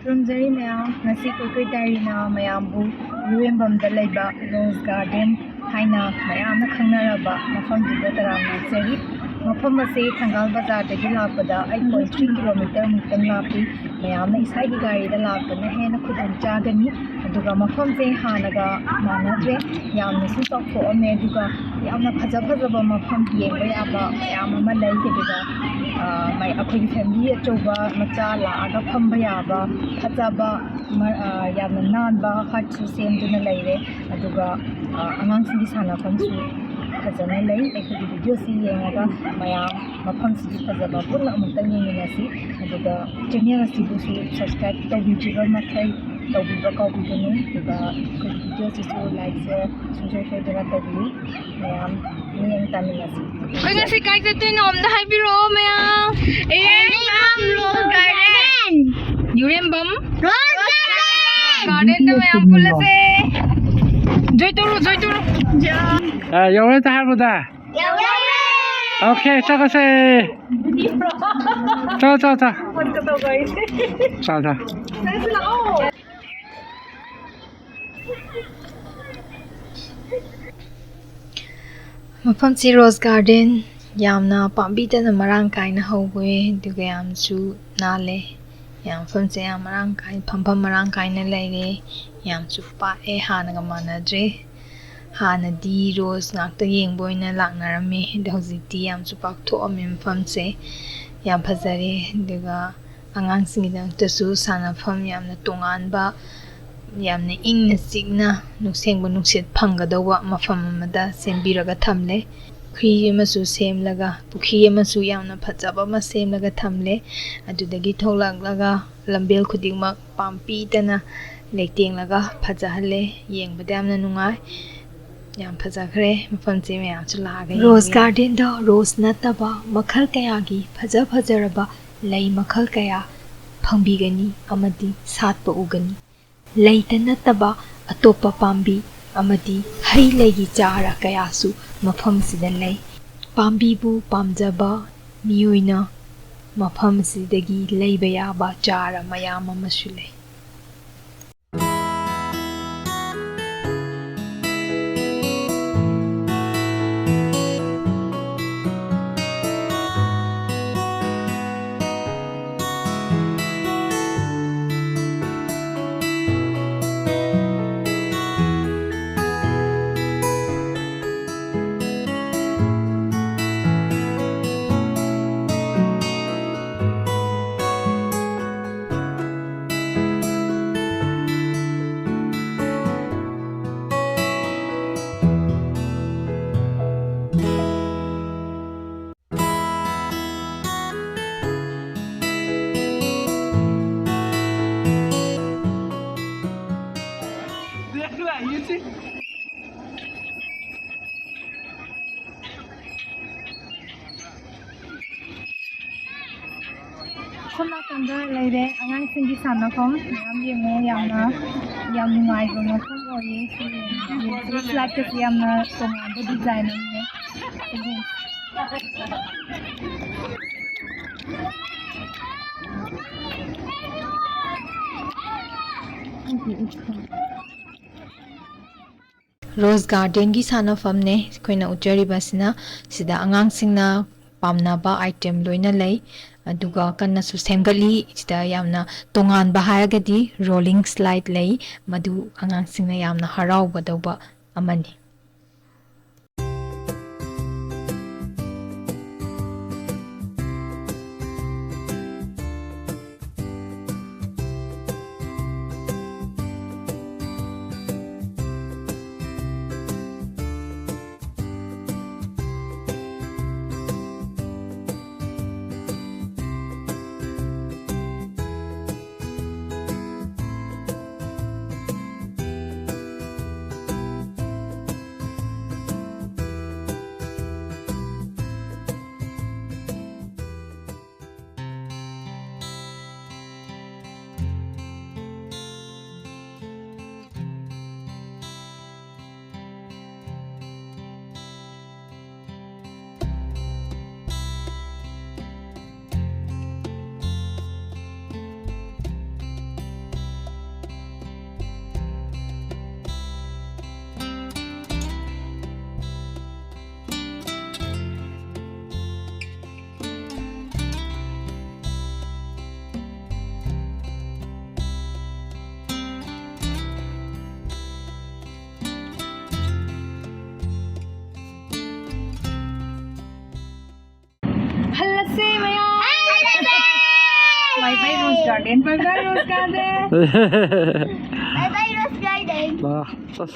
Rumzari mayam ngasi koi dari na mayam bu Yurembam da laiba Rose Garden haina mayam na khangnaraba mafam dida tarana zari mafam ase Thangal Bazar dagi lapada 8.3 kilometer mutang lapi mayam na isai gi gari da lapana hena khudang chagani aduga mafam se hanaga manadre yamna su tokko ame aduga yamna phajaba mafam yengba yaba mayam ama lai aduga mai akhoi family achoba macha la aga phamba yaba phajaba yamna nanba hatsu semduna laire aduga angang singi sana famsu phajana lai akhoi video si yengaga mayam mafam si phajaba punna amutang yenginasi aduga channel si bu subscribe tawbijiba mathai tawbiba kawbidunu aduga akhoi video si like share dara tawbi mayam niyang taminasi Oi ngasi kai jatin omda haibiro mayam Yurembam Rose Garden Yurembam Rose Garden da mayam pulase joy turu 여기 다 해보다. 오케이, 저거세. 자. 자. Mafam si Rose Garden yamna pambi dana marang kaina hauwe duga yamsu nale yam fam se yam marang kai phampam marang kaina laire yamsu pa e hanaga manadre hanadi rose ngakta yengboina laknarame hojiti yamsu pak tho amem fam se yam phajare duga angang singidang tasu sana fam yamna tongan ba yamna ingna signa nuksengba nukset phangadawa mafam amada sembiraga thamle khri amasu semlaga pukhi amasu yamna phajaba ma semlaga thamle adudagi tholaglaga lambel khudingmak pampi tana lektenglaga phajahalle yengbada yamna nungai yam phajakhre mafam che mayam chu laga Rose Garden da rose nataba makhal kaya gi phajaraba lei makhal kaya phangbigani amadi satpa ugani leita nataba atopa pambi amadi hai legi chara kayasu mafam sida lei pambi bu pamjaba miyoina mafam sidagi leiba yaba chara mayam amasu lei Somna kanda laire angang singi sana kom yam yengo yamna yam nungai go na kom oye si like to yamna tonga the design ne Rose Garden gi sana famne koina ujari basina sida angang singna pamnaba item loina lei aduga kanna su semgali sida yamna tongan ba haragadi rolling slide lei madu angang singna yamna harau badauba amani Bye-bye Rose Garden. Bye-bye Rose Garden. Bye-bye, Rose Garden. Nah, tas